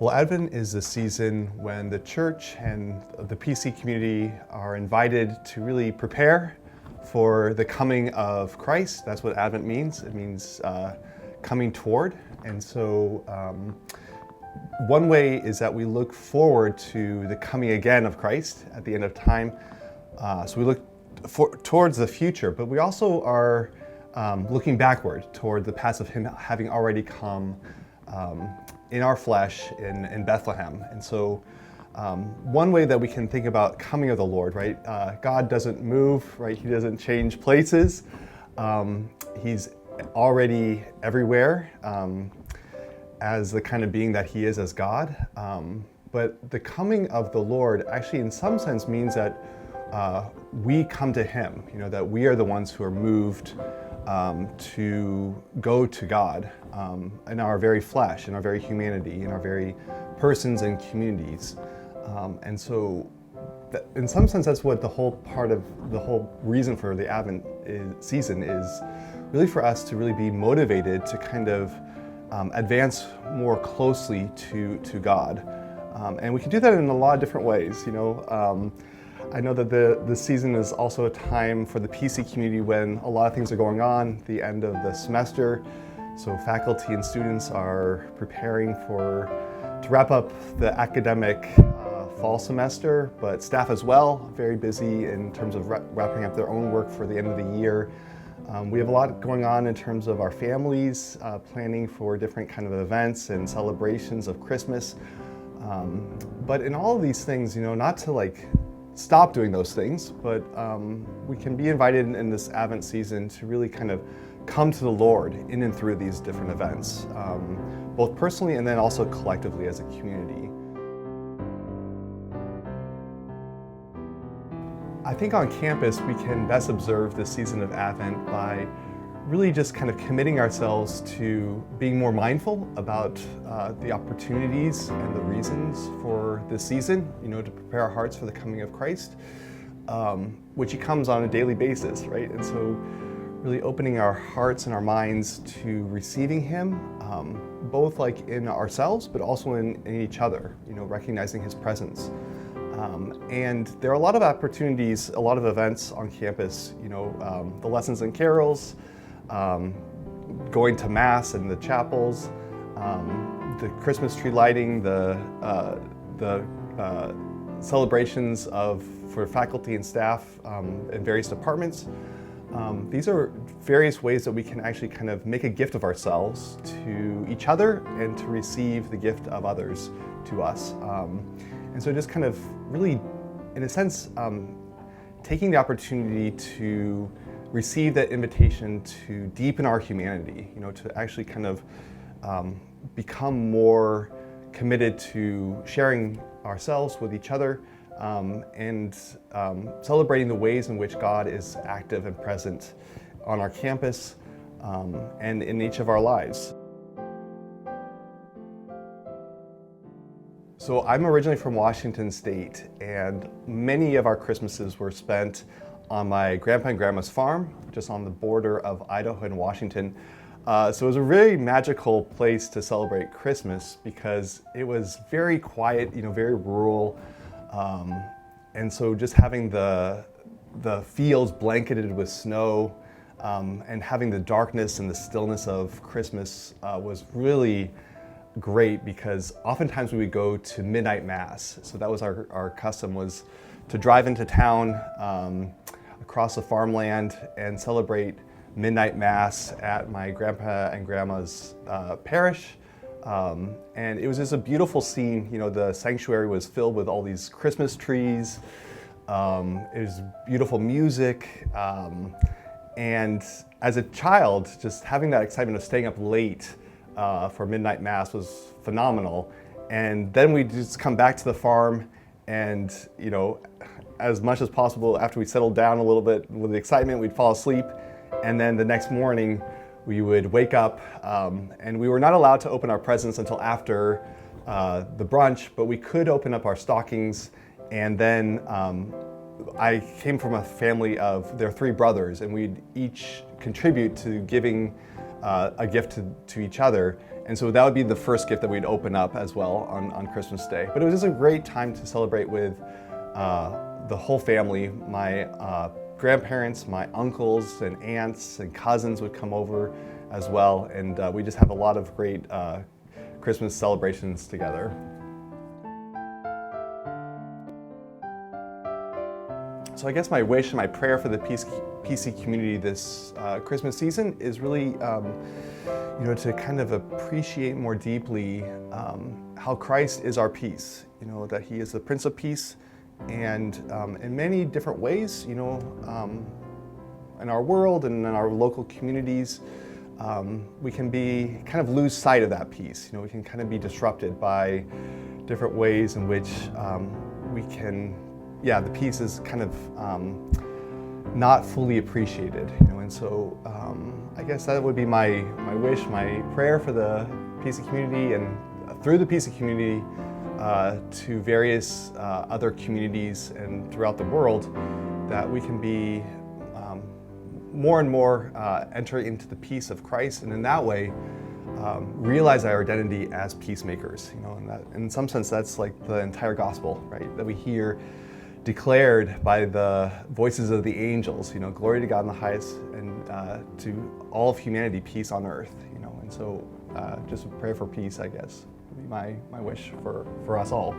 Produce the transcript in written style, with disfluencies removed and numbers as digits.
Well, Advent is the season when the church and the PC community are invited to really prepare for the coming of Christ. That's what Advent means. It means coming toward. And so one way is that we look forward to the coming again of Christ at the end of time. So we look towards the future, but we also are looking backward toward the past of Him having already come in our flesh in Bethlehem. And so one way that we can think about coming of the Lord, right? God doesn't move, right? He doesn't change places. He's already everywhere as the kind of being that He is as God. But the coming of the Lord actually in some sense means that we come to Him, that we are the ones who are moved to go to God in our very flesh, in our very humanity, in our very persons and communities. And so in some sense, that's what the whole reason for the Advent season is really for us to really be motivated to kind of advance more closely to God. And we can do that in a lot of different ways. I know that the season is also a time for the PC community when a lot of things are going on, the end of the semester. So faculty and students are preparing to wrap up the academic fall semester, but staff as well, very busy in terms of wrapping up their own work for the end of the year. We have a lot going on in terms of our families, planning for different kind of events and celebrations of Christmas. But in all of these things, not to stop doing those things, but we can be invited in this Advent season to really kind of come to the Lord in and through these different events, both personally and then also collectively as a community. I think on campus we can best observe this season of Advent by really just kind of committing ourselves to being more mindful about the opportunities and the reasons for this season, to prepare our hearts for the coming of Christ, which He comes on a daily basis, right? And so really opening our hearts and our minds to receiving Him, both in ourselves, but also in each other, recognizing His presence. And there are a lot of opportunities, a lot of events on campus, the lessons and carols, going to Mass in the chapels, the Christmas tree lighting, the celebrations for faculty and staff in various departments. These are various ways that we can actually kind of make a gift of ourselves to each other and to receive the gift of others to us. And so just kind of really, in a sense, taking the opportunity to receive that invitation to deepen our humanity, to actually kind of become more committed to sharing ourselves with each other and celebrating the ways in which God is active and present on our campus and in each of our lives. So I'm originally from Washington State, and many of our Christmases were spent on my grandpa and grandma's farm, just on the border of Idaho and Washington. So it was a really magical place to celebrate Christmas because it was very quiet, very rural. And so just having the fields blanketed with snow and having the darkness and the stillness of Christmas was really great because oftentimes we would go to midnight Mass. So that was our custom, was to drive into town across the farmland and celebrate midnight Mass at my grandpa and grandma's parish. And it was just a beautiful scene. The sanctuary was filled with all these Christmas trees. It was beautiful music. And as a child, just having that excitement of staying up late for midnight Mass was phenomenal. And then we'd just come back to the farm and, as much as possible after we settled down a little bit with the excitement, we'd fall asleep. And then the next morning we would wake up and we were not allowed to open our presents until after the brunch, but we could open up our stockings. And then I came from a family of, there are 3 brothers, and we'd each contribute to giving a gift to each other. And so that would be the first gift that we'd open up as well on Christmas Day. But it was just a great time to celebrate with the whole family. My grandparents, my uncles and aunts and cousins would come over as well. And we just have a lot of great Christmas celebrations together. So I guess my wish and my prayer for the PC community this Christmas season is really to kind of appreciate more deeply how Christ is our peace, that He is the Prince of Peace, and in many different ways, in our world and in our local communities, we can be kind of lose sight of that peace. We can kind of be disrupted by different ways in which we can, the peace is kind of not fully appreciated, and so I guess that would be my wish, my prayer for the PC community, and through the PC community to various other communities and throughout the world, that we can be more and more enter into the peace of Christ, and in that way realize our identity as peacemakers. And that, in some sense, that's like the entire gospel, right? That we hear declared by the voices of the angels, glory to God in the highest, and to all of humanity, peace on earth, and so just a prayer for peace, I guess, would be my wish for us all.